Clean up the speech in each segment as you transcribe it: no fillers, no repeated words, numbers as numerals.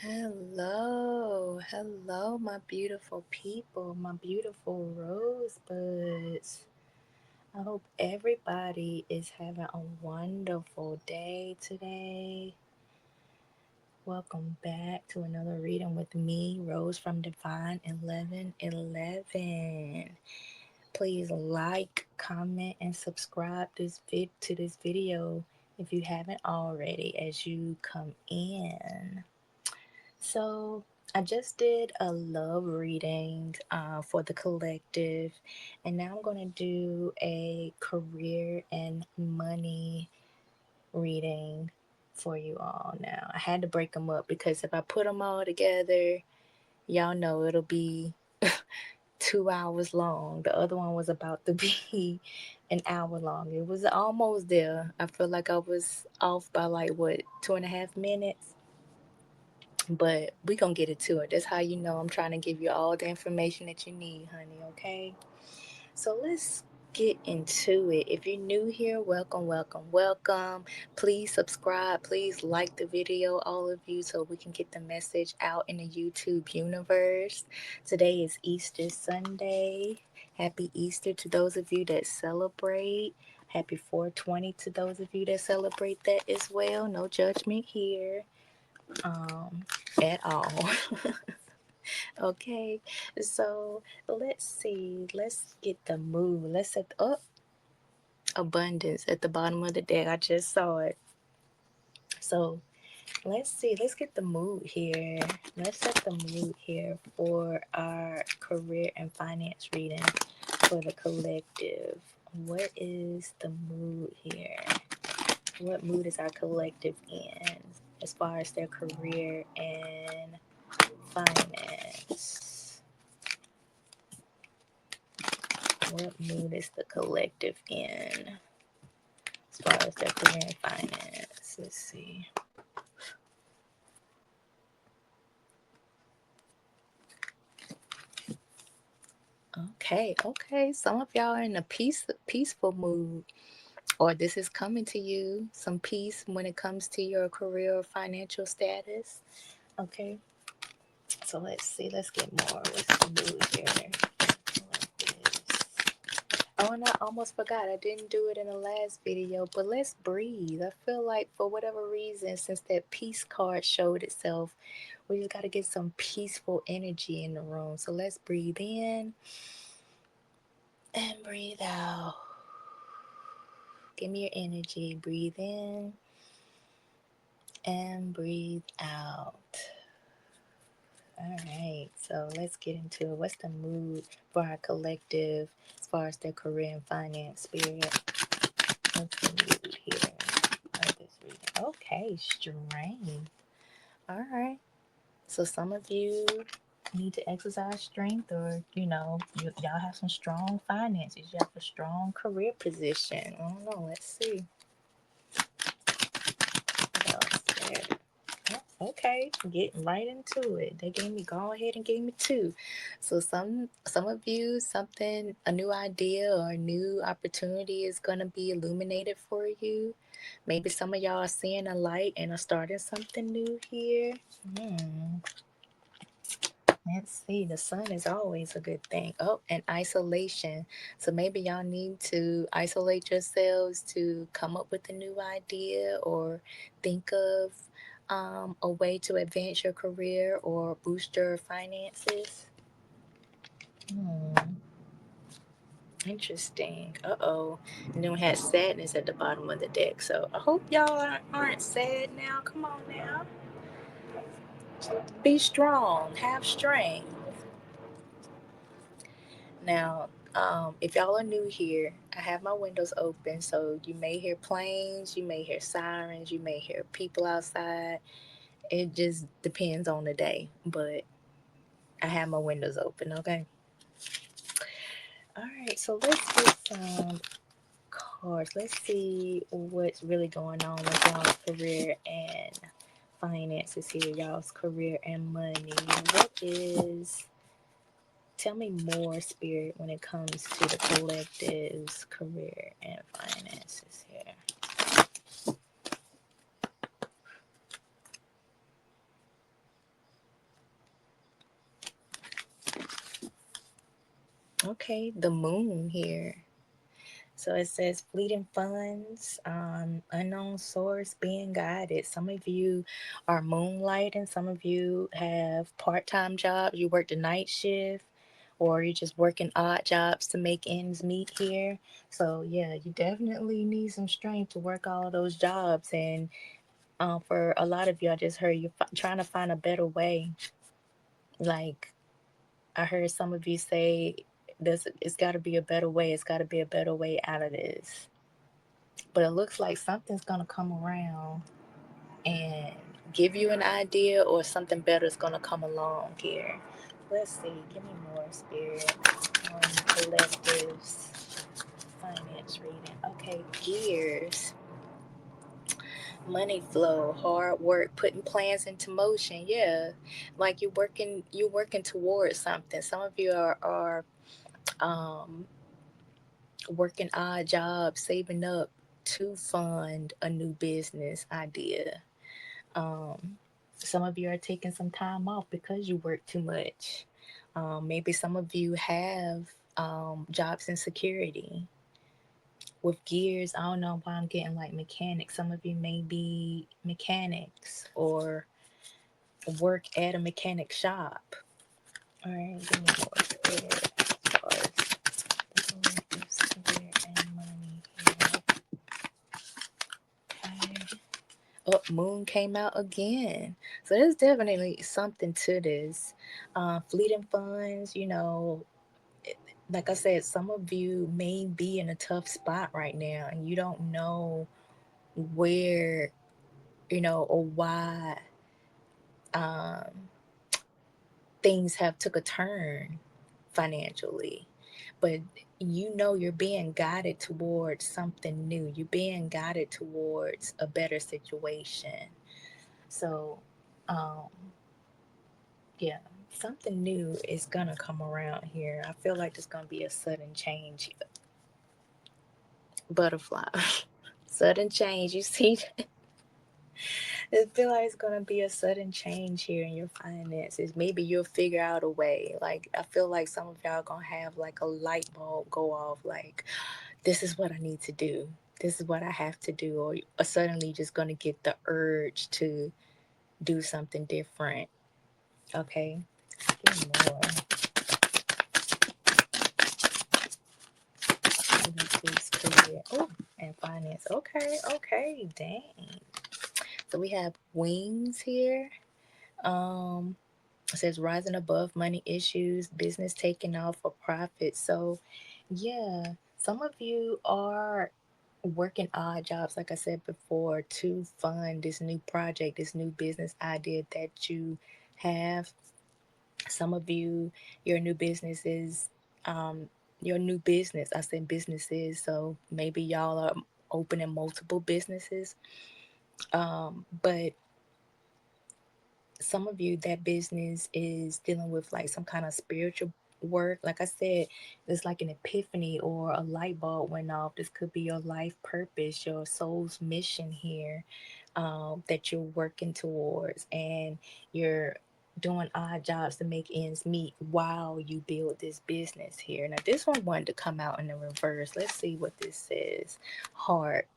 Hello, my beautiful people, my beautiful rosebuds. I hope everybody is having a wonderful day today. Welcome back to another reading with me, Rose from Divine 1111. Please like, comment, and subscribe to this video if you haven't already as you come in. So, I just did a love reading for the collective, and now I'm going to do a career and money reading for you all. Now, I had to break them up because if I put them all together, y'all know it'll be 2 hours long. The other one was about to be an hour long. It was almost there. I feel like I was off by like what, 2.5 minutes? But we gonna get it to it. That's how you know I'm trying to give you all the information that you need, honey, okay? So let's get into it. If you're new here, welcome. Please subscribe. Please like the video, all of you, so we can get the message out in the YouTube universe. Today is Easter Sunday. Happy Easter to those of you that celebrate. Happy 420 to those of you that celebrate that as well. No judgment here um, at all. Okay, so let's see. Let's get the mood. Let's set up abundance at the bottom of the deck. I just saw it. So let's see. Let's get the mood here. Let's set the mood here for our career and finance reading for the collective. What is the mood here? What mood is our collective in as far as their career and finance? What mood is the collective in as far as their career and finance? Let's see. Okay. Some of y'all are in a peaceful mood, or this is coming to you. Some peace when it comes to your career or financial status. Okay. So let's see. Let's get more. What's the mood here? Oh, and I almost forgot. I didn't do it in the last video, but let's breathe. I feel like for whatever reason, since that peace card showed itself, we just got to get some peaceful energy in the room. So let's breathe in and breathe out. Give me your energy. Breathe in and breathe out. All right, so let's get into it. What's the mood for our collective as far as their career and finance spirit? What's the mood here? Okay, strength. All right. So some of you need to exercise strength, or y'all have some strong finances. You have a strong career position. I don't know. Let's see. What else there? Okay, getting right into it. They gave me go ahead and gave me two. So some of you, something, a new idea or a new opportunity is gonna be illuminated for you. Maybe some of y'all are seeing a light and are starting something new here. Hmm. Let's see. The sun is always a good thing. Oh, and isolation. So maybe y'all need to isolate yourselves to come up with a new idea or think of a way to advance your career or boost your finances. Hmm. Interesting. Uh-oh. And then we had sadness at the bottom of the deck. So I hope y'all aren't sad now. Come on now. Be strong. Have strength. Now, if y'all are new here, I have my windows open, so you may hear planes, you may hear sirens, you may hear people outside. It just depends on the day, but I have my windows open, okay? All right, so let's get some cards. Let's see what's really going on with y'all's career and finances here, y'all's career and money. What is Tell me more, Spirit, when it comes to the collective's career and finances here. Okay, the moon here. So it says fleeting funds, unknown source, being guided. Some of you are moonlighting. Some of you have part-time jobs. You work the night shift, or you're just working odd jobs to make ends meet here. So yeah, you definitely need some strength to work all those jobs. And for a lot of you, I just heard you trying to find a better way. Like I heard some of you say, "This, it's got to be a better way. It's got to be a better way out of this." But it looks like something's gonna come around and give you an idea, or something better is gonna come along here. Let's see. Give me more, spirit, on collectives finance reading. Okay, gears, money flow, hard work, putting plans into motion. Yeah, like you're working towards something. Some of you are um working odd jobs, saving up to fund a new business idea. Um, some of you are taking some time off because you work too much. Maybe some of you have jobs in security. With gears, I don't know why I'm getting like mechanics. Some of you may be mechanics or work at a mechanic shop. All right, give me more spirit as spirit and money here. Okay. Oh, moon came out again. So there's definitely something to this. Fleeting funds, like I said, some of you may be in a tough spot right now and you don't know where, or why um, things have took a turn financially. But you're being guided towards something new. You're being guided towards a better situation. So, um, yeah, something new is gonna come around here. I feel like there's gonna be a sudden change. Butterfly. Sudden change. You see that? I feel like it's gonna be a sudden change here in your finances. Maybe you'll figure out a way. Like I feel like some of y'all gonna have like a light bulb go off, like, this is what I need to do. This is what I have to do. Or suddenly just gonna get the urge to do something different. Okay. Give me more. Career. Oh, and finance. Okay, okay, dang. So we have wings here. Um, it says rising above money issues, business taking off for profit. So, yeah, some of you are working odd jobs, like I said before, to fund this new project, this new business idea that you have. Some of you, your new business is your new business. I said businesses, so maybe y'all are opening multiple businesses. But some of you, that business is dealing with like some kind of spiritual work. Like I said, it's like an epiphany or a light bulb went off. This could be your life purpose, your soul's mission here, that you're working towards, and you're doing odd jobs to make ends meet while you build this business here. Now, this one wanted to come out in the reverse. Let's see what this says. Heart.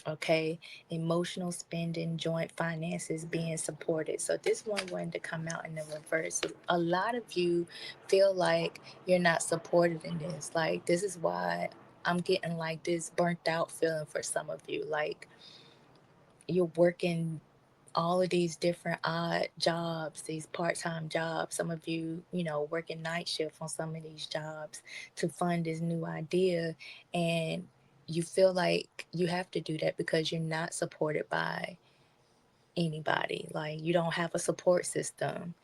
Okay, emotional spending, joint finances being supported. So this one wanted to come out in the reverse. So a lot of you feel like you're not supported in this. Like, this is why I'm getting like this burnt out feeling for some of you. Like, you're working all of these different odd jobs, these part-time jobs. Some of you, working night shift on some of these jobs to fund this new idea, and you feel like you have to do that because you're not supported by anybody. Like, you don't have a support system.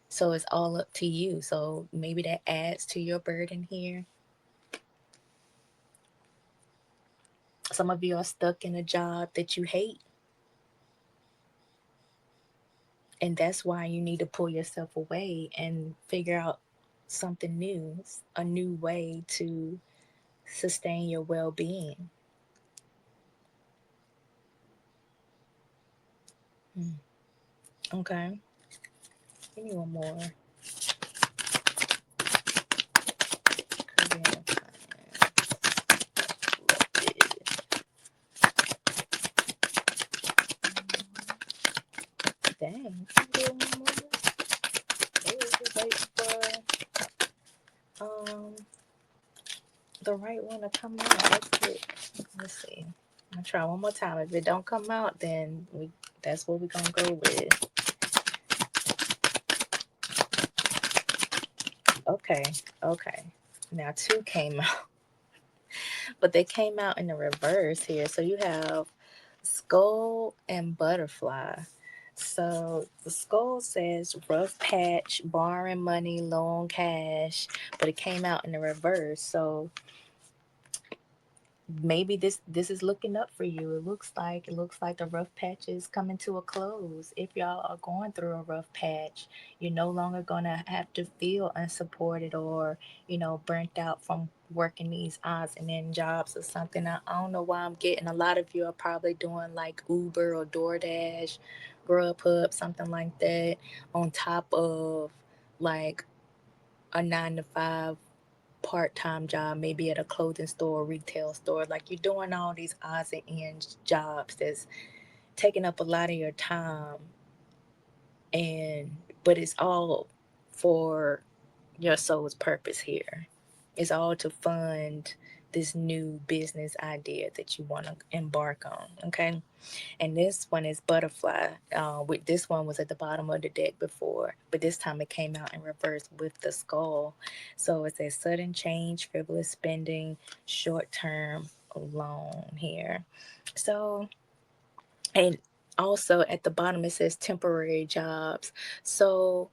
So it's all up to you. So maybe that adds to your burden here. Some of you are stuck in a job that you hate, and that's why you need to pull yourself away and figure out something new, a new way to sustain your well-being. Mm. Okay, give me one more. Dang, do one more. Just waiting for the right one to come out. Let's see. I'm gonna try one more time. If it don't come out, then that's what we're gonna go with. Okay, okay. Now two came out, but they came out in the reverse here. So you have skull and butterfly. So the skull says rough patch, borrowing money, low on cash, but it came out in the reverse. So maybe this is looking up for you. It looks like the rough patch is coming to a close. If y'all are going through a rough patch, you're no longer gonna have to feel unsupported or burnt out from working these odds and end jobs or something. I don't know why I'm getting a lot of you are probably doing like Uber or DoorDash, Grubhub, something like that, on top of like a 9 to 5 part-time job, maybe at a clothing store or retail store. Like you're doing all these odds and ends jobs that's taking up a lot of your time, and but it's all for your soul's purpose here. It's all to fund this new business idea that you want to embark on. Okay. And this one is butterfly. With this one was at the bottom of the deck before, but this time it came out in reverse with the skull. So it's a sudden change, frivolous spending, short term loan here. So, and also at the bottom it says temporary jobs. So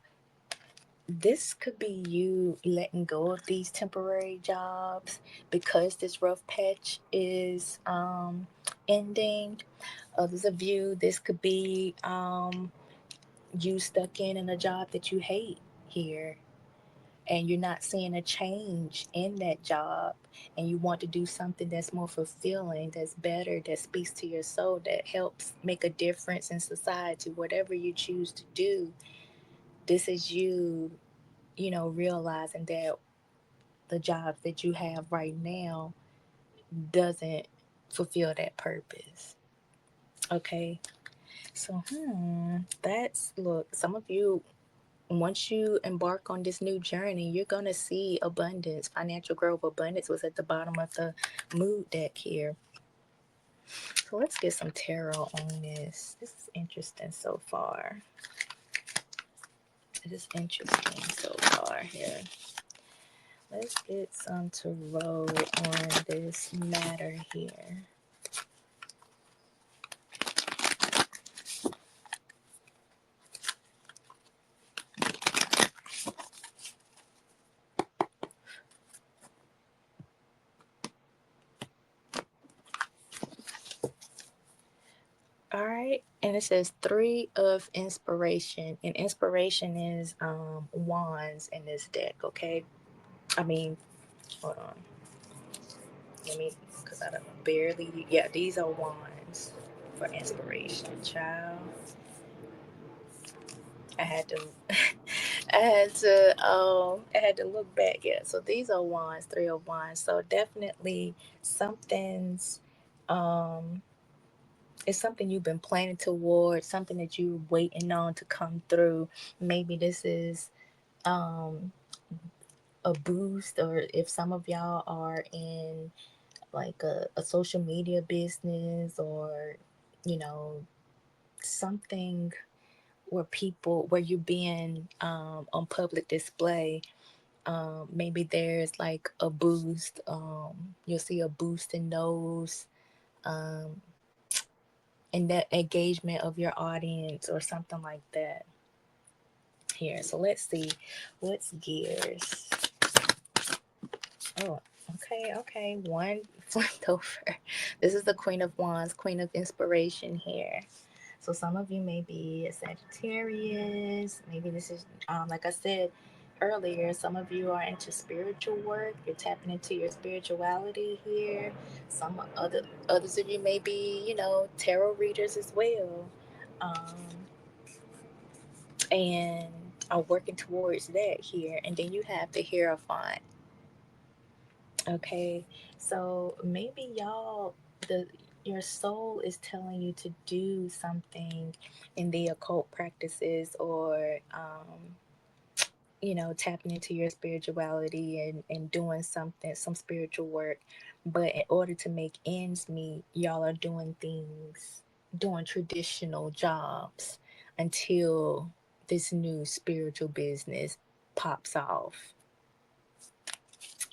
this could be you letting go of these temporary jobs because this rough patch is ending. Others of you, this could be you stuck in a job that you hate here, and you're not seeing a change in that job, and you want to do something that's more fulfilling, that's better, that speaks to your soul, that helps make a difference in society. Whatever you choose to do, this is you, realizing that the job that you have right now doesn't fulfill that purpose. Okay. So, that's look, some of you, once you embark on this new journey, you're going to see abundance. Financial growth, abundance was at the bottom of the mood deck here. So, let's get some tarot on this. This is interesting so far. It is interesting so far here. Let's get some tarot on this matter here. All right, and it says three of inspiration, and inspiration is wands in this deck. Okay, I mean, hold on, let me, because I don't barely. Yeah, these are wands for inspiration, child. I had to, I had to look back. Yeah, so these are wands, three of wands. So definitely something's, um, it's something you've been planning towards, something that you're waiting on to come through. Maybe this is um a boost, or if some of y'all are in like a social media business, or you know something where you're being on public display. Maybe there's like a boost. You'll see a boost in those, um, in that engagement of your audience or something like that here. So let's see what's gears. Oh, okay, okay. One flipped over. This is the Queen of Wands, Queen of Inspiration here. So some of you may be a Sagittarius. Maybe this is, like I said earlier, some of you are into spiritual work. You're tapping into your spirituality here. Others of you may be, tarot readers as well, and are working towards that here. And then you have the Hierophant. Okay, so maybe y'all, the your soul is telling you to do something in the occult practices, or tapping into your spirituality, and doing something, some spiritual work. But in order to make ends meet, y'all are doing things, doing traditional jobs until this new spiritual business pops off.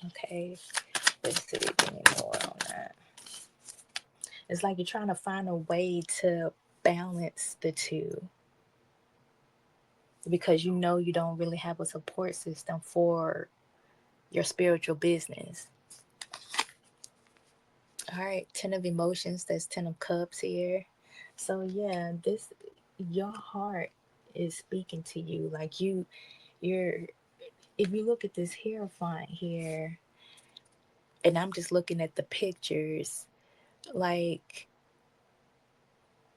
Okay, let's see, give me more on that. It's like you're trying to find a way to balance the two, because you don't really have a support system for your spiritual business. All right, 10 of emotions, that's 10 of cups here. So yeah, this, your heart is speaking to you. Like you're if you look at this hierophant here, and I'm just looking at the pictures, like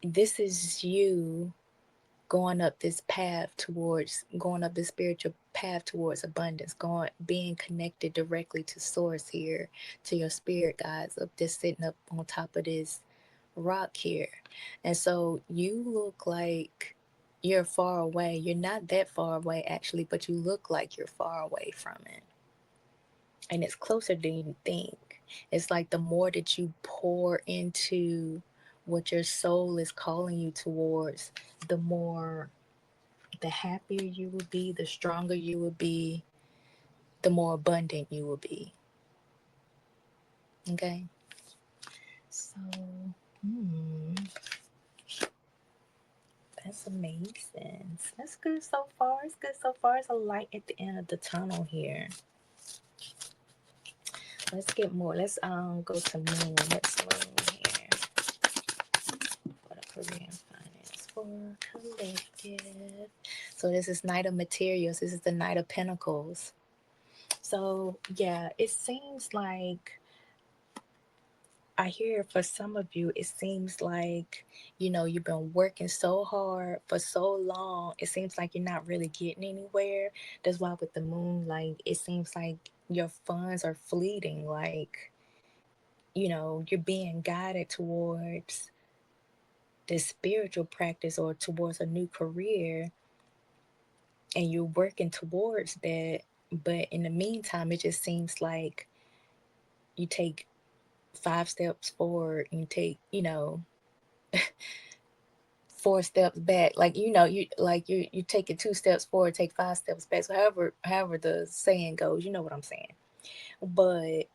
this is you going up this spiritual path towards abundance, going being connected directly to source here, to your spirit guides, up just sitting up on top of this rock here. And so you look like you're far away. You're not that far away actually, but you look like you're far away from it. And it's closer than you think. It's like the more that you pour into what your soul is calling you towards, the more, the happier you will be, the stronger you will be, the more abundant you will be. Okay? So, hmm, that's amazing. That's good so far. It's good so far. It's a light at the end of the tunnel here. Let's get more. Let's go to moon. Let's moon here for the Korean finance for collective. So this is Knight of Materials. This is the Knight of Pentacles. So yeah, it seems like, I hear for some of you, it seems like, you've been working so hard for so long. It seems like you're not really getting anywhere. That's why with the moon, like, it seems like your funds are fleeting. Like, you're being guided towards this spiritual practice or towards a new career, and you're working towards that. But in the meantime, it just seems like you take 5 steps forward and you take, 4 steps back. Like, you take it 2 steps forward, take 5 steps back. So however the saying goes, you know what I'm saying. But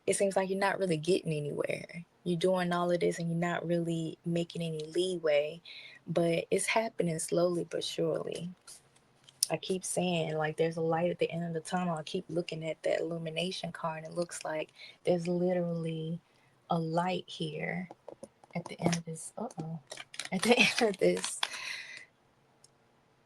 it seems like you're not really getting anywhere. You're doing all of this and you're not really making any leeway. But it's happening slowly but surely. I keep saying, like, there's a light at the end of the tunnel. I keep looking at that illumination card, and it looks like there's literally a light here at the end of this. At the end of this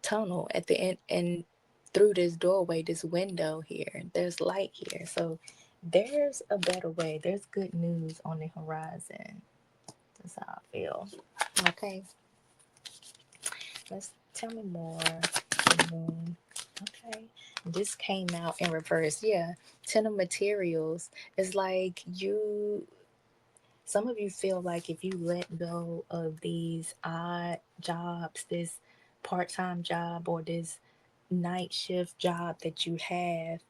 tunnel, at the end, and through this doorway, this window here, there's light here. So there's a better way. There's good news on the horizon. That's how I feel. Okay, let's tell me more. Okay, this came out in reverse. Yeah, 10 of materials. It's like some of you feel like if you let go of these odd jobs, this part-time job or this night shift job that you have,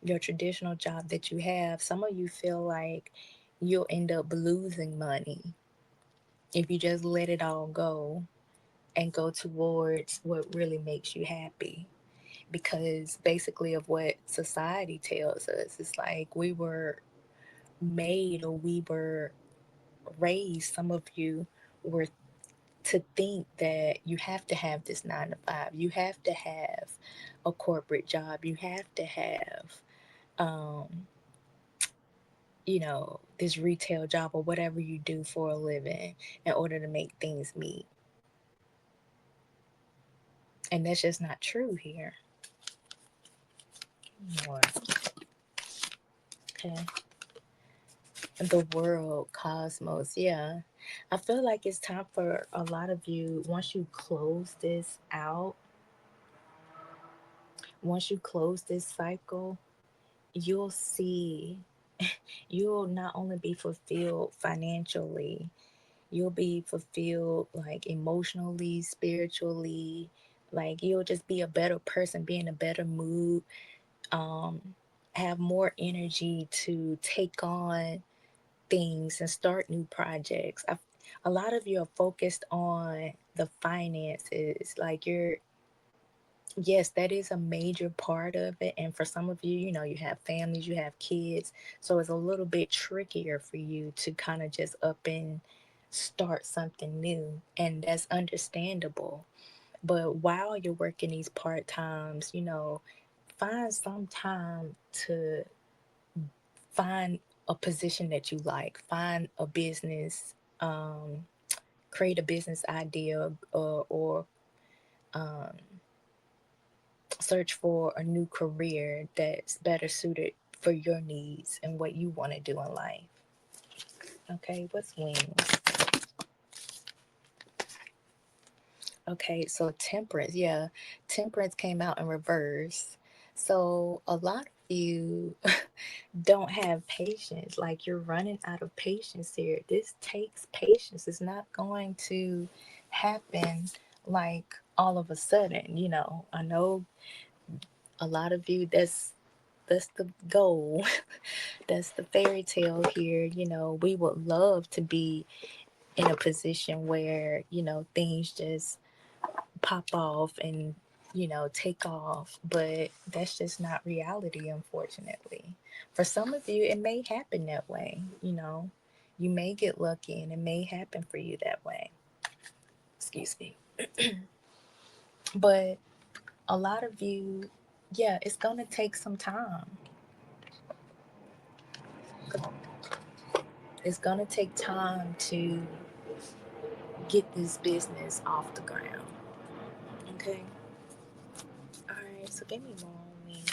your traditional job that you have, some of you feel like you'll end up losing money if you just let it all go and go towards what really makes you happy. Because basically of what society tells us, it's like we were made, or we were raised, some of you were, to think that you have to have this 9 to 5, you have to have a corporate job, you have to have um this retail job or whatever you do for a living in order to make things meet. And that's just not true here. More. Okay. The world, cosmos, yeah. I feel like it's time for a lot of you, once you close this cycle, you'll see, you'll not only be fulfilled financially, You'll be fulfilled, like emotionally, spiritually. Like you'll just be a better person, be in a better mood, um, have more energy to take on things and start new projects. A lot of you are focused on the finances. Like yes, that is a major part of it. And for some of you, you have families, you have kids. So it's a little bit trickier for you to kind of just up and start something new. And that's understandable. But while you're working these part times, find some time to find a position that you like, find a business, create a business idea, or um, search for a new career that's better suited for your needs and what you want to do in life. Okay, what's wings? Okay, so temperance, yeah, temperance came out in reverse. So a lot of you don't have patience. Like you're running out of patience here. This takes patience. It's not going to happen like all of a sudden. I know a lot of you, that's the goal. That's the fairy tale here. We would love to be in a position where, things just pop off and, take off. But that's just not reality, unfortunately. For some of you, it may happen that way. You may get lucky and it may happen for you that way. Excuse me. But a lot of you, yeah, it's going to take some time. It's going to take time to get this business off the ground. Okay. All right. So give me more wings.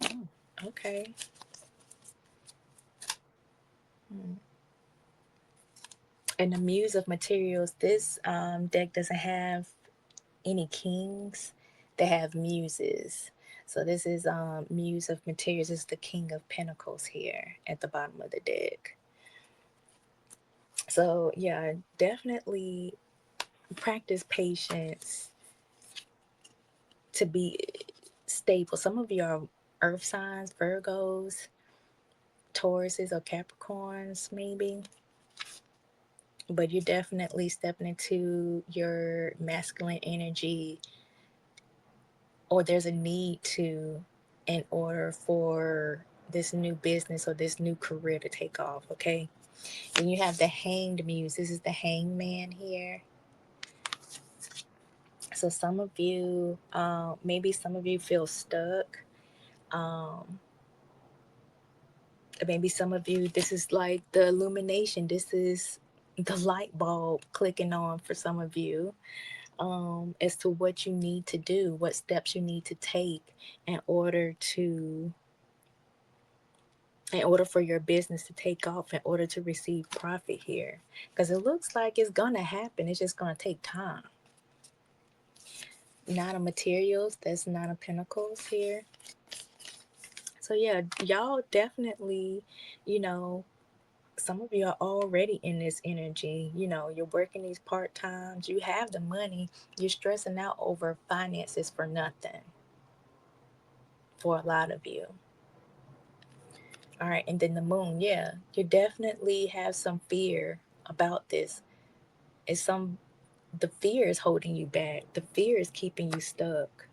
Oh, okay. Hmm. And the Muse of Materials, this deck doesn't have any kings. They have muses. So this is Muse of Materials. This is the King of Pentacles here at the bottom of the deck. So yeah, definitely practice patience to be stable. Some of you are earth signs, Virgos, Tauruses, or Capricorns, maybe. But you're definitely stepping into your masculine energy, or there's a need to, in order for this new business or this new career to take off, okay? And you have the Hanged Muse. This is the Hangman here. So some of you, maybe some of you feel stuck. Um, Maybe some of you, this is like the illumination. This is the light bulb clicking on for some of you, as to what you need to do, what steps you need to take in order to, in order for your business to take off, in order to receive profit here. Because it looks like it's gonna happen. It's just gonna take time. Nine of Materials, that's Nine of Pentacles here. So yeah, y'all definitely, you know, some of you are already in this energy. You're working these part times, you have the money, you're stressing out over finances for nothing for a lot of you. All right, and then the Moon, yeah, you definitely have some fear about this. It's some The fear is holding you back. The fear is keeping you stuck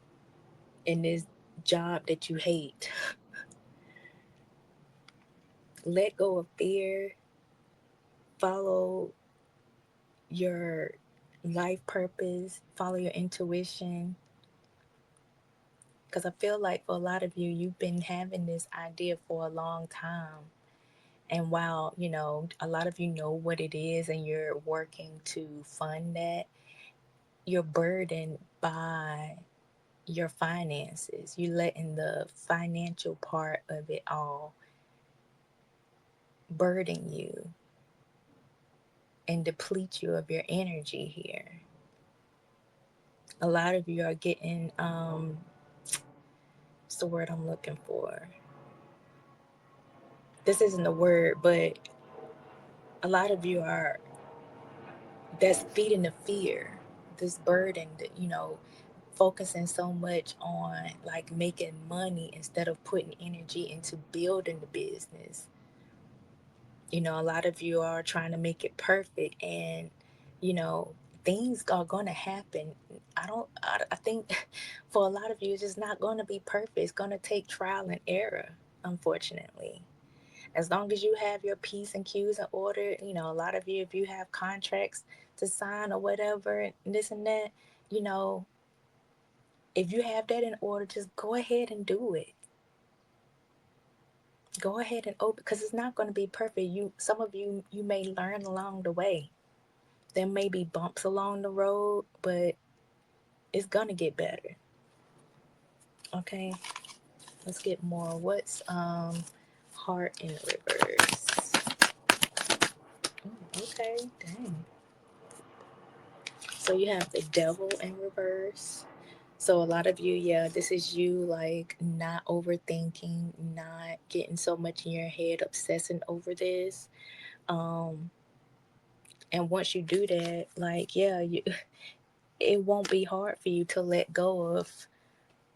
in this job that you hate. Let go of fear, follow your life purpose, follow your intuition. Because I feel like for a lot of you, you've been having this idea for a long time. And while, a lot of you know what it is and you're working to fund that, you're burdened by your finances. You're letting the financial part of it all burden you and deplete you of your energy here. A lot of you are getting, what's the word I'm looking for? This isn't the word, but a lot of you are, that's feeding the fear, this burden that, focusing so much on like making money instead of putting energy into building the business. A lot of you are trying to make it perfect, and you know things are going to happen. I think for a lot of you it's just not going to be perfect. It's going to take trial and error, unfortunately. As long as you have your p's and q's in order, a lot of you, if you have contracts to sign or whatever and this and that, you know if you have that in order, just go ahead and do it. Go ahead and open, because it's not going to be perfect. Some of you may learn along the way. There may be bumps along the road, but it's going to get better. Okay, let's get more. What's heart in reverse? Ooh, okay, dang. So you have the devil in reverse. So a lot of you, yeah, this is you like not overthinking, not getting so much in your head, obsessing over this. Um, and once you do that, like, yeah, it won't be hard for you to let go of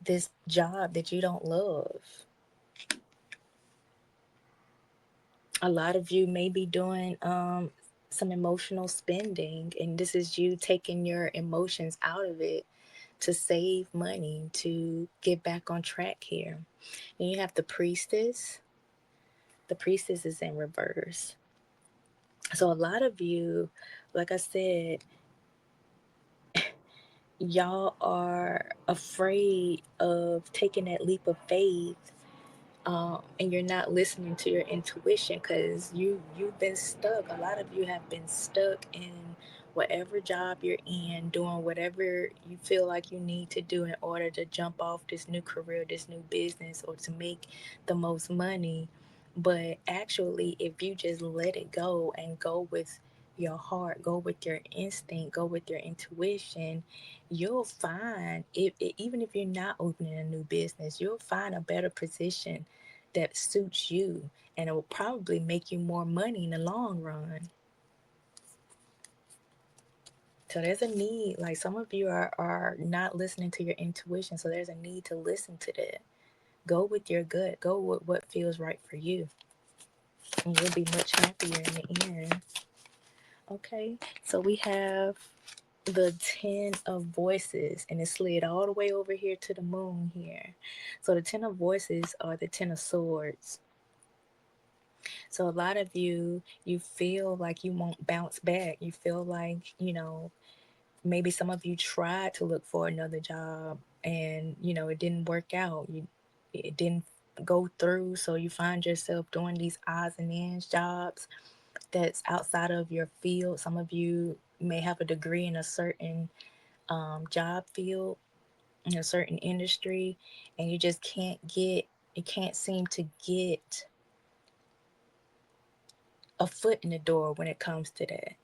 this job that you don't love. A lot of you may be doing some emotional spending, and this is you taking your emotions out of it to save money, to get back on track here. And you have the priestess. The priestess is in reverse. So a lot of you, like I said, y'all are afraid of taking that leap of faith, and you're not listening to your intuition because you've been stuck. A lot of you have been stuck in whatever job you're in, doing whatever you feel like you need to do in order to jump off this new career, this new business, or to make the most money. But actually, if you just let it go and go with your heart, go with your instinct, go with your intuition, you'll find, even if you're not opening a new business, you'll find a better position that suits you, and it will probably make you more money in the long run. So there's a need, like some of you are not listening to your intuition, so there's a need to listen to that. Go with your gut, go with what feels right for you, and you'll be much happier in the end. Okay, so we have the 10 of voices, and it slid all the way over here to the moon here. So the 10 of voices are the 10 of swords. So a lot of you feel like you won't bounce back. You feel like, maybe some of you tried to look for another job, and, it didn't work out. It didn't go through. So you find yourself doing these odds and ends jobs that's outside of your field. Some of you may have a degree in a certain job field, in a certain industry, and you can't seem to get a foot in the door when it comes to that.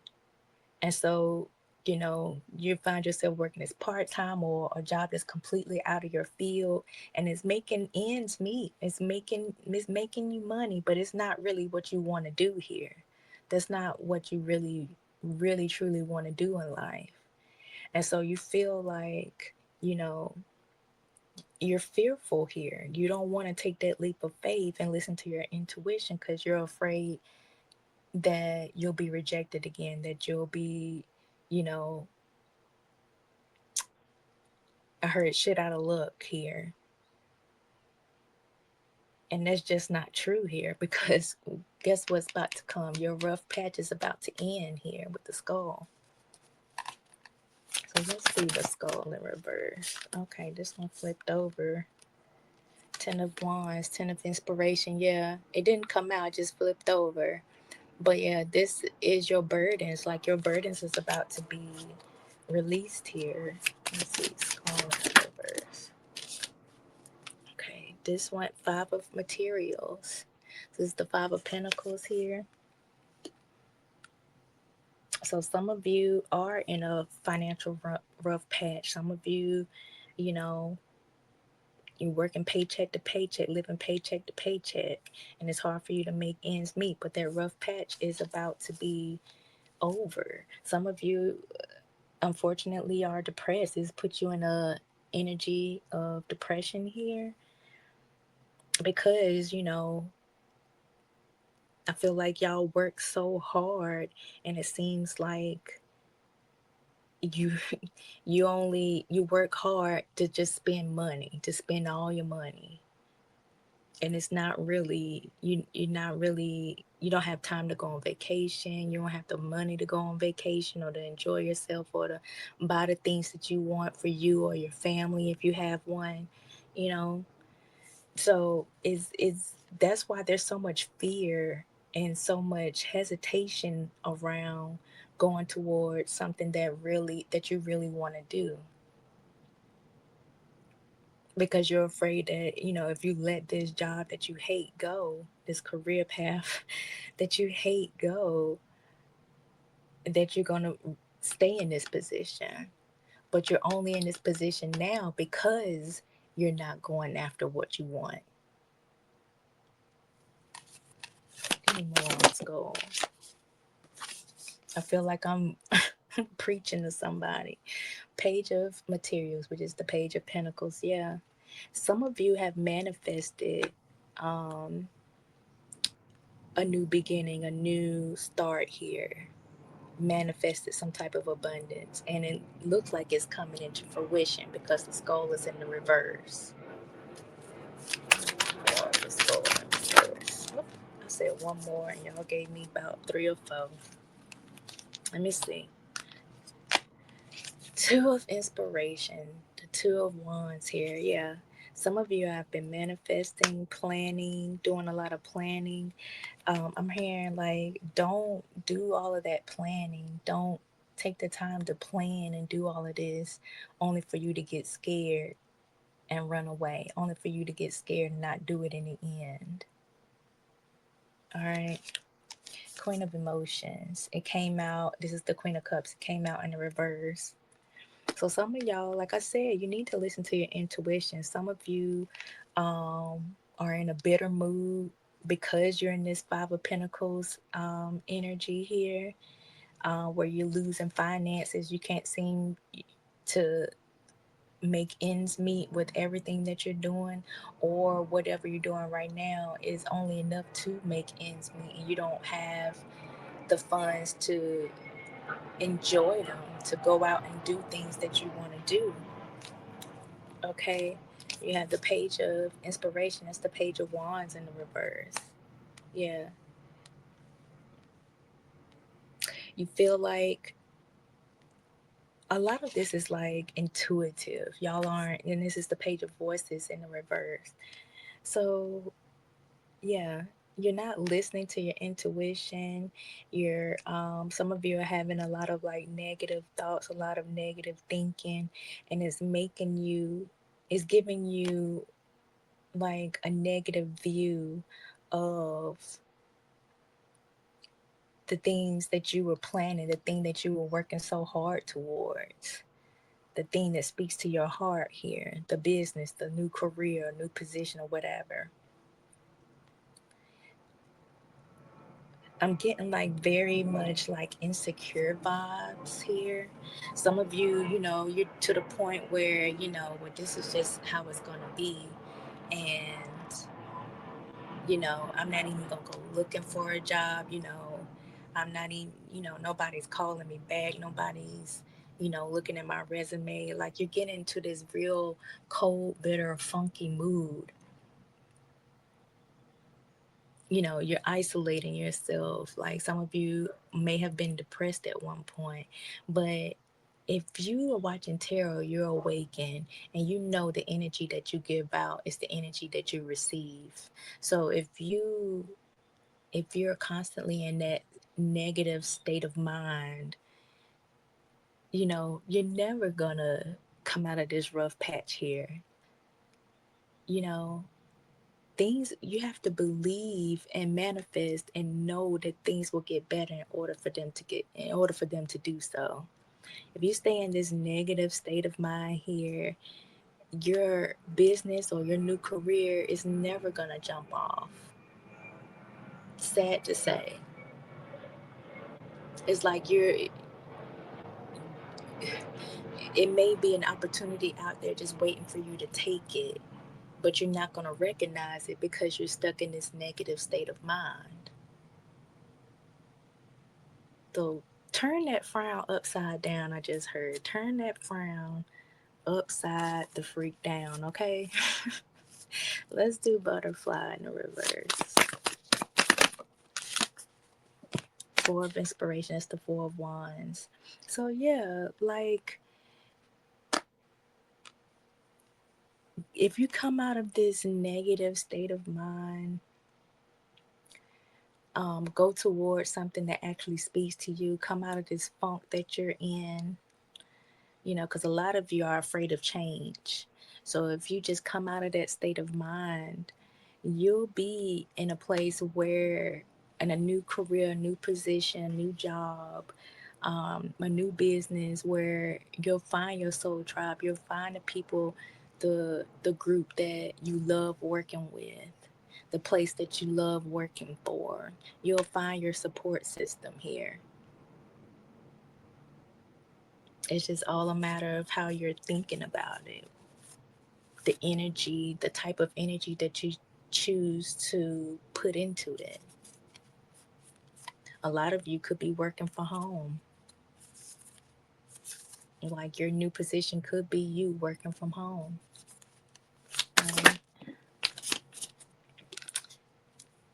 And so, you find yourself working as part time or a job that's completely out of your field, and it's making ends meet. It's making you money, but it's not really what you want to do here. That's not what you really, really, truly want to do in life. And so you feel like, you're fearful here. You don't want to take that leap of faith and listen to your intuition because you're afraid that you'll be rejected again, that you'll be, you know, I heard shit out of luck here. And that's just not true here because guess what's about to come? Your rough patch is about to end here with the skull. So let's see the skull in reverse. Okay, this one flipped over. 10 of Wands, 10 of Inspiration. Yeah, it didn't come out, it just flipped over. But yeah, this is your burdens. Like your burdens is about to be released here. Let's see, skull in reverse. Okay, this one, 5 of materials. This is the 5 of Pentacles here. So some of you are in a financial rough patch. Some of you, you know, you're working paycheck to paycheck, living paycheck to paycheck, and it's hard for you to make ends meet. But that rough patch is about to be over. Some of you, unfortunately, are depressed. It's put you in a energy of depression here because I feel like y'all work so hard, and it seems like you you work hard to just spend money, to spend all your money, and it's not really you're not really, you don't have time to go on vacation. You don't have the money to go on vacation or to enjoy yourself or to buy the things that you want for you or your family if you have one, you know. So is that's why there's so much fear and so much hesitation around going towards something that you really want to do, because you're afraid that, if you let this job that you hate go, this career path that you hate go, that you're going to stay in this position. But you're only in this position now because you're not going after what you want. Give me more. Let's go. I feel like I'm preaching to somebody. Page of Materials, which is the Page of Pentacles. Yeah. Some of you have manifested um, a new beginning, a new start here. Manifested some type of abundance, and it looks like it's coming into fruition because the skull is in the reverse. More of the skull in reverse. Oh, I said one more, and y'all gave me about 3 or 4. Let me see. Two of Inspiration, the Two of Wands here. Yeah. Some of you have been manifesting, planning, doing a lot of planning. I'm hearing like, don't do all of that planning. Don't take the time to plan and do all of this only for you to get scared and run away, only for you to get scared and not do it in the end. All right. Queen of Emotions. It came out. This is the Queen of Cups. It came out in the reverse. So some of y'all, like I said, you need to listen to your intuition. Some of you are in a bitter mood because you're in this Five of Pentacles energy here, where you're losing finances. You can't seem to make ends meet with everything that you're doing, or whatever you're doing right now is only enough to make ends meet, and you don't have the funds to enjoy them, to go out and do things that you want to do. Okay, you have the Page of Inspiration. It's the Page of Wands in the reverse. Yeah, you feel like a lot of this is like intuitive. Y'all aren't, and this is the Page of Voices in the reverse. So yeah, you're not listening to your intuition. You're some of you are having a lot of like negative thoughts, a lot of negative thinking, and it's giving you like a negative view of the things that you were planning, the thing that you were working so hard towards, the thing that speaks to your heart here, the business, the new career, new position, or whatever. I'm getting like very much like insecure vibes here. Some of you, you're to the point where, well, this is just how it's going to be. And, I'm not even going to go looking for a job. I'm not even, nobody's calling me back. Nobody's, looking at my resume. Like you're getting into this real cold, bitter, funky mood. You're isolating yourself. Like some of you may have been depressed at one point, but if you are watching tarot, you're awakened, and you know the energy that you give out is the energy that you receive. So if you're constantly in that negative state of mind, you're never gonna come out of this rough patch here. you know things, you have to believe and manifest and know that things will get better in order for them to do so. If you stay in this negative state of mind here, your business or your new career is never gonna jump off. Sad to say. It's like it may be an opportunity out there just waiting for you to take it, but you're not gonna recognize it because you're stuck in this negative state of mind. So turn that frown upside down. I just heard. Turn that frown upside the freak down, okay? Let's do butterfly in the reverse. Four of inspiration. It's the Four of Wands. So yeah, like if you come out of this negative state of mind, go towards something that actually speaks to you. Come out of this funk that you're in, because a lot of you are afraid of change. So if you just come out of that state of mind, you'll be in a place where, in a new career, new position, new job, a new business, where you'll find your soul tribe. You'll find the people, the group that you love working with, the place that you love working for. You'll find your support system here. It's just all a matter of how you're thinking about it. The energy, the type of energy that you choose to put into it. A lot of you could be working from home. Like your new position could be you working from home. Um,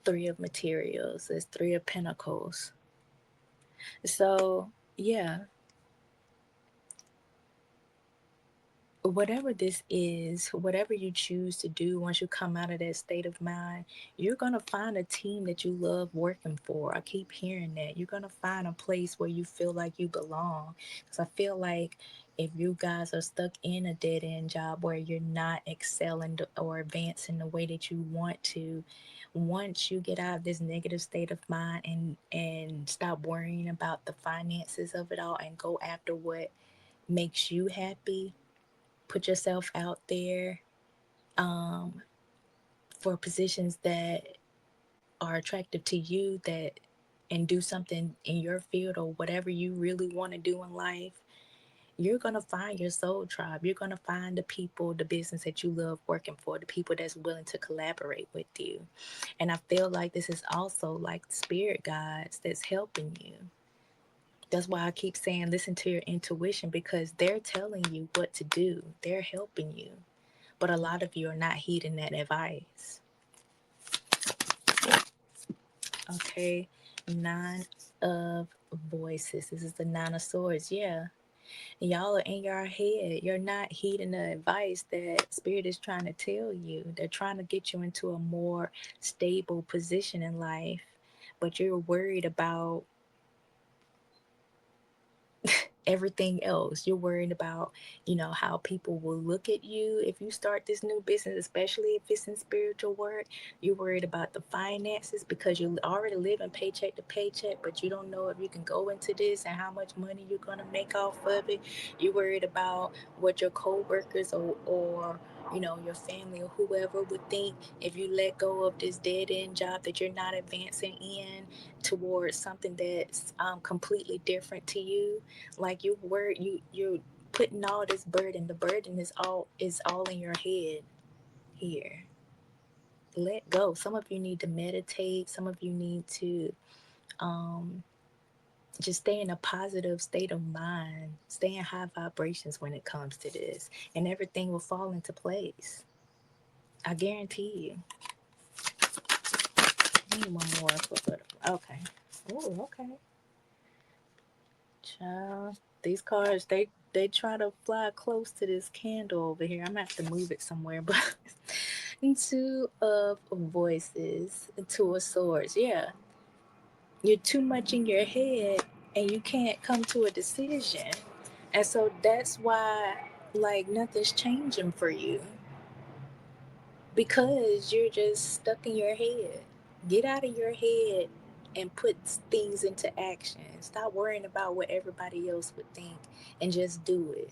Three of materials. It's Three of Pentacles. So, yeah, whatever this is, whatever you choose to do once you come out of that state of mind, you're going to find a team that you love working for. I keep hearing that. You're going to find a place where you feel like you belong. Because I feel like if you guys are stuck in a dead end job where you're not excelling or advancing the way that you want to, once you get out of this negative state of mind and stop worrying about the finances of it all and go after what makes you happy, put yourself out there, um, for positions that are attractive to you, that and do something in your field or whatever you really want to do in life, you're going to find your soul tribe. You're going to find the people, the business that you love working for, the people that's willing to collaborate with you. And I feel like this is also like spirit guides that's helping you. That's why I keep saying listen to your intuition, because they're telling you what to do. They're helping you. But a lot of you are not heeding that advice. Okay, Nine of Voices. This is the Nine of Swords. Yeah, y'all are in your head. You're not heeding the advice that Spirit is trying to tell you. They're trying to get you into a more stable position in life, but you're worried about everything else. You're worried about, how people will look at you if you start this new business, especially if it's in spiritual work. You're worried about the finances because you already living paycheck to paycheck, but you don't know if you can go into this and how much money you're going to make off of it. You're worried about what your co-workers or your family or whoever would think if you let go of this dead-end job that you're not advancing in towards something that's completely different to you. Like you're putting all this burden. The burden is all in your head here. Let go. Some of you need to meditate. Some of you need to um just stay in a positive state of mind. Stay in high vibrations when it comes to this, and everything will fall into place. I guarantee you. I need one more for butterfly. Okay. Oh, okay. Child, these cards, they try to fly close to this candle over here. I'm gonna have to move it somewhere, but Two of Voices, Two of Swords. Yeah, you're too much in your head and you can't come to a decision, and so that's why like nothing's changing for you, because you're just stuck in your head. Get out of your head and put things into action. Stop worrying about what everybody else would think and just do it.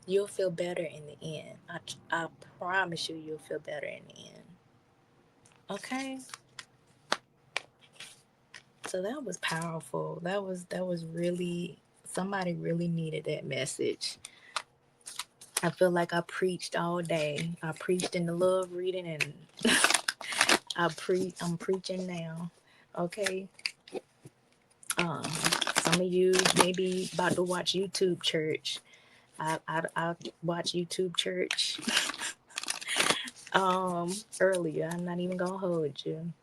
You'll feel better in the end. I promise you, you'll feel better in the end. Okay? So that was powerful. That was really, somebody really needed that message. I feel like I preached all day. I preached in the love reading, and I'm preaching now. Okay. Um, some of you maybe about to watch YouTube Church. I watch YouTube Church earlier. I'm not even gonna hold you.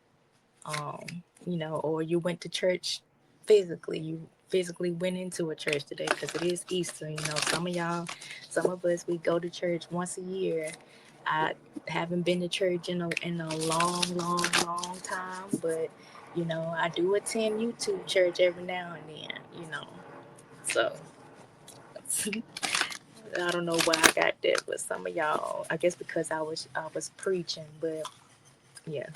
Or you went to church physically. You physically went into a church today because it is Easter. Some of y'all, some of us, we go to church once a year. I haven't been to church in a long, long, long time, but I do attend YouTube church every now and then. So I don't know why I got that, but some of y'all, I guess because I was preaching, but yeah,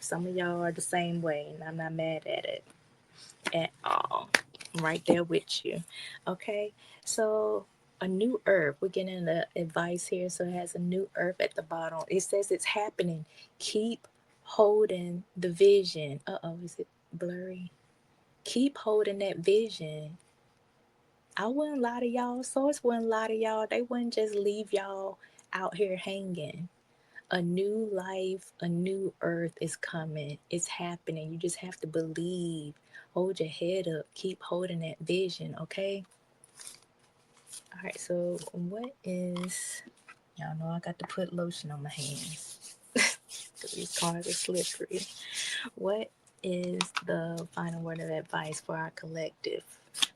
some of y'all are the same way, and I'm not mad at it at all. I'm right there with you. Okay, so a new earth. We're getting the advice here. So it has a new earth at the bottom. It says it's happening. Keep holding the vision. Uh-oh, is it blurry? Keep holding that vision. I wouldn't lie to y'all. Source wouldn't lie to y'all. They wouldn't just leave y'all out here hanging. A new life, a new earth is coming. It's happening. You just have to believe. Hold your head up. Keep holding that vision, okay? All right, so what is, y'all know I got to put lotion on my hands because these cards are slippery. What is the final word of advice for our collective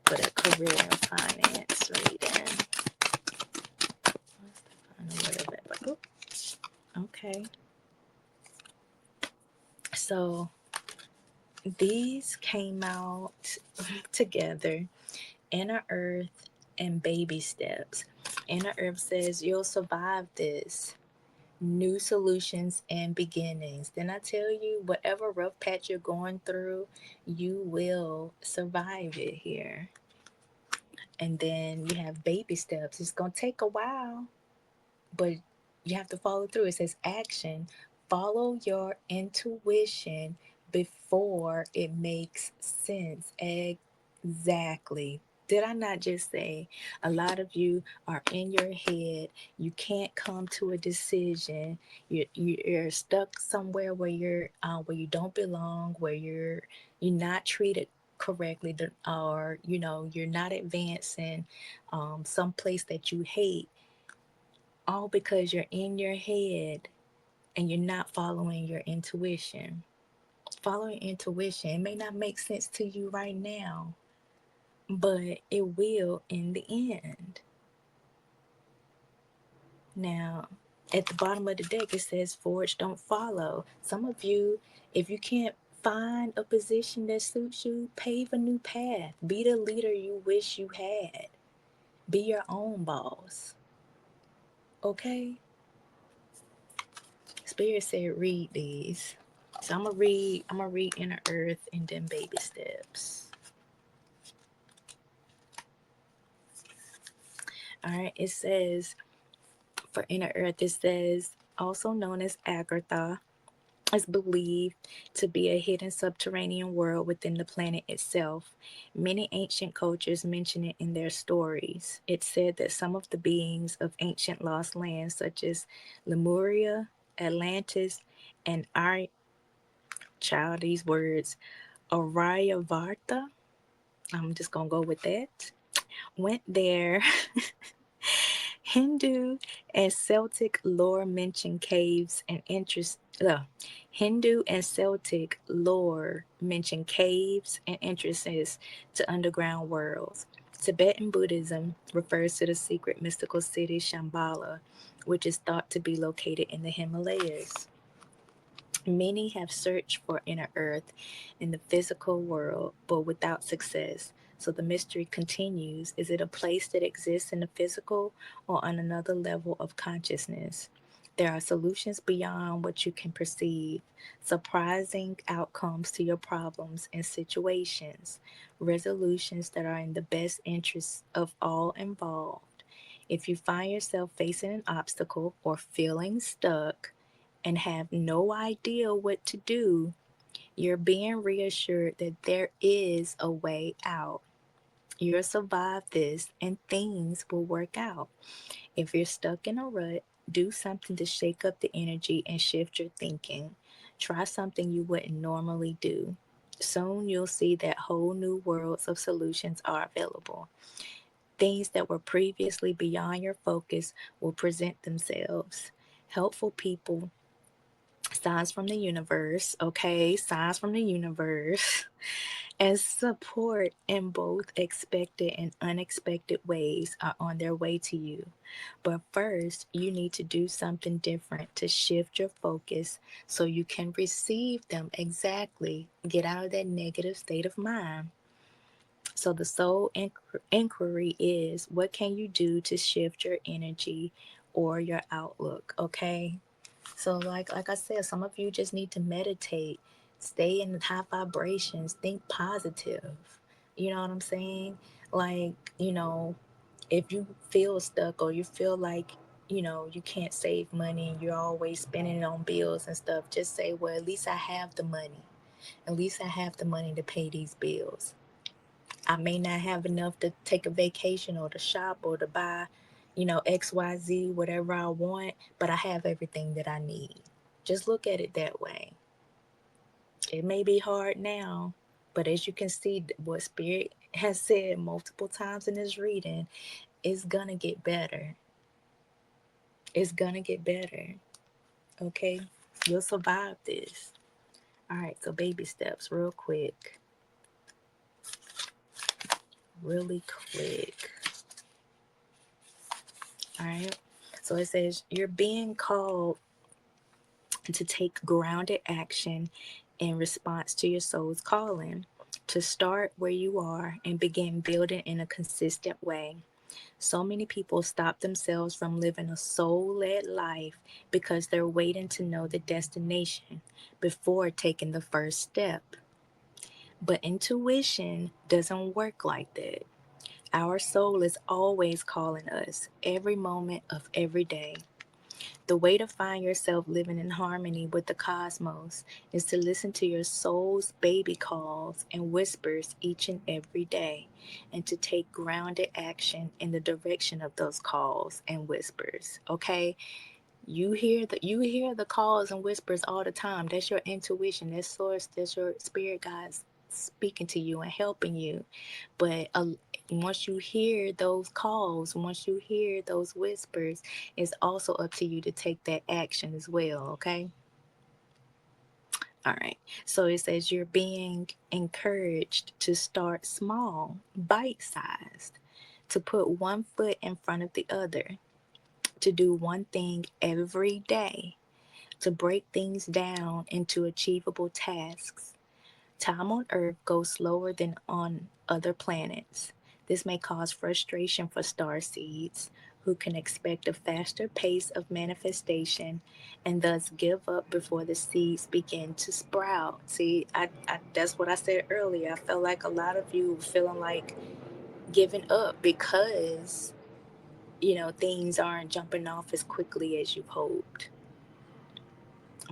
for the career and finance reading? What's the final word of advice? Okay. So these came out together. Inner Earth and Baby Steps. Inner Earth says you'll survive this. New solutions and beginnings. Then I tell you, whatever rough patch you're going through, you will survive it here. And then you have baby steps. It's going to take a while, but you have to follow through. It says action. Follow your intuition before it makes sense. Exactly. Did I not just say a lot of you are in your head? You can't come to a decision. You're stuck somewhere where you don't belong, where you're not treated correctly, or you're not advancing, some place that you hate, all because you're in your head and you're not following your intuition. Following intuition, it may not make sense to you right now, but it will in the end. Now, at the bottom of the deck, it says forge, don't follow. Some of you, if you can't find a position that suits you, pave a new path. Be the leader you wish you had. Be your own boss. Okay? Spirit said read these. So I'm gonna read Inner Earth and then Baby Steps. All right, it says for Inner Earth, it says also known as Agartha, is believed to be a hidden subterranean world within the planet itself. Many ancient cultures mention it in their stories. It's said that some of the beings of ancient lost lands, such as Lemuria, Atlantis, and our child, these words, Aryavarta, I'm just gonna go with that, went there. Hindu and Celtic lore mention caves and interest. Hindu and Celtic lore mention caves and entrances to underground worlds. Tibetan Buddhism refers to the secret mystical city Shambhala, which is thought to be located in the Himalayas. Many have searched for inner earth in the physical world, but without success. So the mystery continues. Is it a place that exists in the physical or on another level of consciousness? There are solutions beyond what you can perceive, surprising outcomes to your problems and situations, resolutions that are in the best interests of all involved. If you find yourself facing an obstacle or feeling stuck and have no idea what to do, you're being reassured that there is a way out. You'll survive this and things will work out. If you're stuck in a rut, do something to shake up the energy and shift your thinking. Try something you wouldn't normally do. Soon you'll see that whole new worlds of solutions are available. Things that were previously beyond your focus will present themselves. Helpful people, signs from the universe, okay? Signs from the universe. And support in both expected and unexpected ways are on their way to you. But first, you need to do something different to shift your focus so you can receive them exactly. Get out of that negative state of mind. So, the soul inquiry is, what can you do to shift your energy or your outlook? Okay. So like I said, some of you just need to meditate, stay in high vibrations, think positive. You know what I'm saying? Like, if you feel stuck or you feel like, you can't save money and you're always spending it on bills and stuff, just say, well, at least I have the money. At least I have the money to pay these bills. I may not have enough to take a vacation or to shop or to buy, XYZ, whatever I want, but I have everything that I need. Just look at it that way. It may be hard now, but as you can see, what Spirit has said multiple times in this reading, it's gonna get better. It's gonna get better. Okay? You'll survive this. All right, so baby steps, real quick. Really quick. All right. So it says, you're being called to take grounded action in response to your soul's calling, to start where you are and begin building in a consistent way. So many people stop themselves from living a soul led life because they're waiting to know the destination before taking the first step. But intuition doesn't work like that. Our soul is always calling us every moment of every day. The way to find yourself living in harmony with the cosmos is to listen to your soul's baby calls and whispers each and every day, and to take grounded action in the direction of those calls and whispers. Okay? You hear the calls and whispers all the time. That's your intuition, that's source, that's your spirit guides speaking to you and helping you. But once you hear those calls, once you hear those whispers, it's also up to you to take that action as well, okay? All right. So it says you're being encouraged to start small, bite sized, to put one foot in front of the other, to do one thing every day, to break things down into achievable tasks. Time on Earth goes slower than on other planets. This may cause frustration for star seeds, who can expect a faster pace of manifestation and thus give up before the seeds begin to sprout. See, that's what I said earlier. I felt like a lot of you feeling like giving up because, things aren't jumping off as quickly as you've hoped.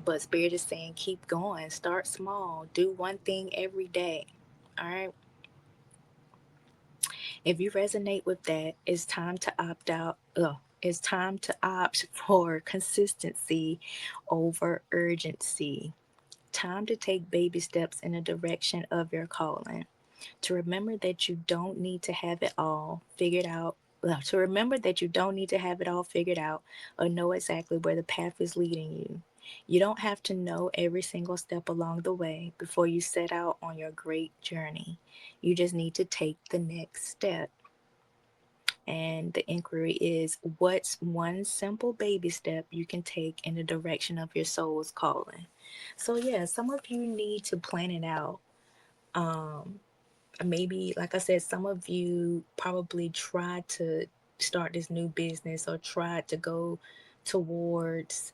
But Spirit is saying, keep going, start small, do one thing every day. All right. If you resonate with that, it's time to opt out. It's time to opt for consistency over urgency. Time to take baby steps in the direction of your calling. To remember that you don't need to have it all figured out. To remember that you don't need to have it all figured out or know exactly where the path is leading you. You don't have to know every single step along the way before you set out on your great journey. You just need to take the next step. And the inquiry is, what's one simple baby step you can take in the direction of your soul's calling? So, yeah, some of you need to plan it out. Maybe, like I said, some of you probably tried to start this new business or tried to go towards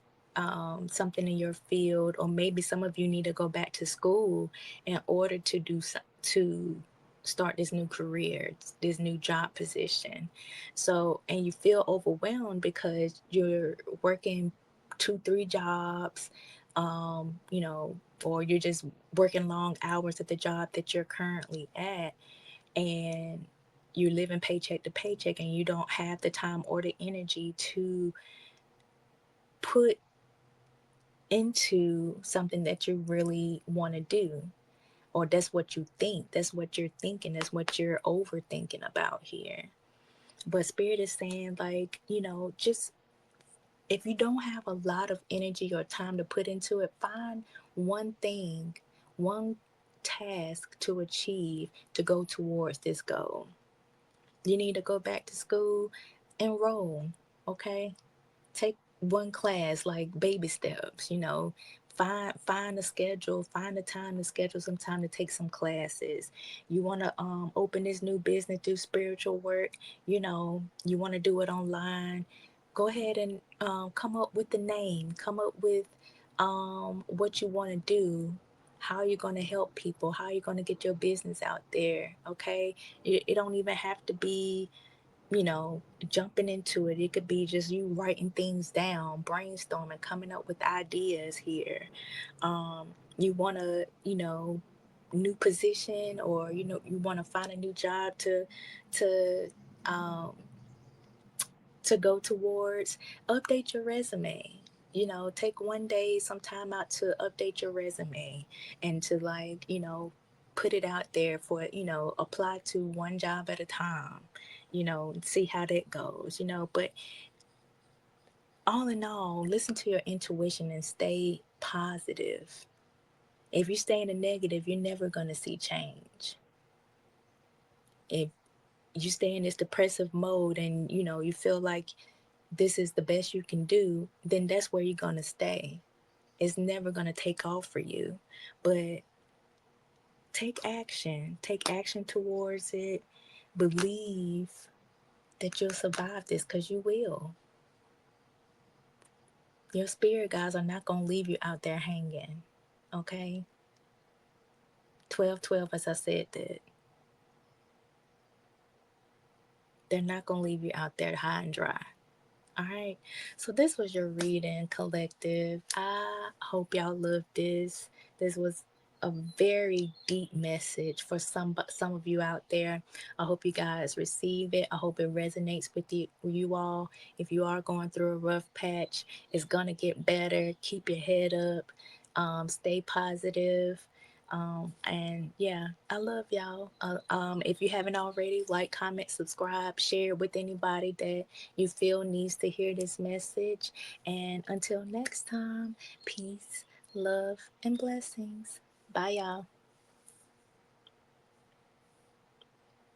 something in your field, or maybe some of you need to go back to school in order to to start this new career, this new job position. So, and you feel overwhelmed because you're working two, three jobs, or you're just working long hours at the job that you're currently at, and you're living paycheck to paycheck, and you don't have the time or the energy to put into something that you really want to do, or that's what you think, that's what you're thinking, that's what you're overthinking about here. But spirit is saying, like, just, if you don't have a lot of energy or time to put into it, find one thing, one task to achieve, to go towards this goal. You need to go back to school, enroll, okay? Take one class, like baby steps, find a schedule, find a time to schedule some time to take some classes. You want to open this new business, do spiritual work, you want to do it online. Go ahead and come up with the name, come up with what you want to do, how you're going to help people, how you're going to get your business out there. Okay, it don't even have to be, jumping into it. It could be just you writing things down, brainstorming, coming up with ideas here. You want to, new position, or you want to find a new job to um, to go towards. Update your resume. Take one day, some time out to update your resume, and to, like, put it out there for, apply to one job at a time, see how that goes, but all in all, listen to your intuition and stay positive. If you stay in the negative, you're never going to see change. If you stay in this depressive mode, and you feel like this is the best you can do, then that's where you're going to stay. It's never going to take off for you. But take action towards it. Believe that you'll survive this, because you will. Your spirit guides are not going to leave you out there hanging. Okay? 12-12, as I said, that they're not going to leave you out there high and dry. All right. So this was your reading, collective. I hope y'all loved this. This was a very deep message for some of you out there. I hope you guys receive it. I hope it resonates with you all. If you are going through a rough patch, it's gonna get better. Keep your head up. Stay positive. And yeah, I love y'all. If you haven't already, like, comment, subscribe, share with anybody that you feel needs to hear this message. And until next time, peace, love, and blessings. Bye, y'all.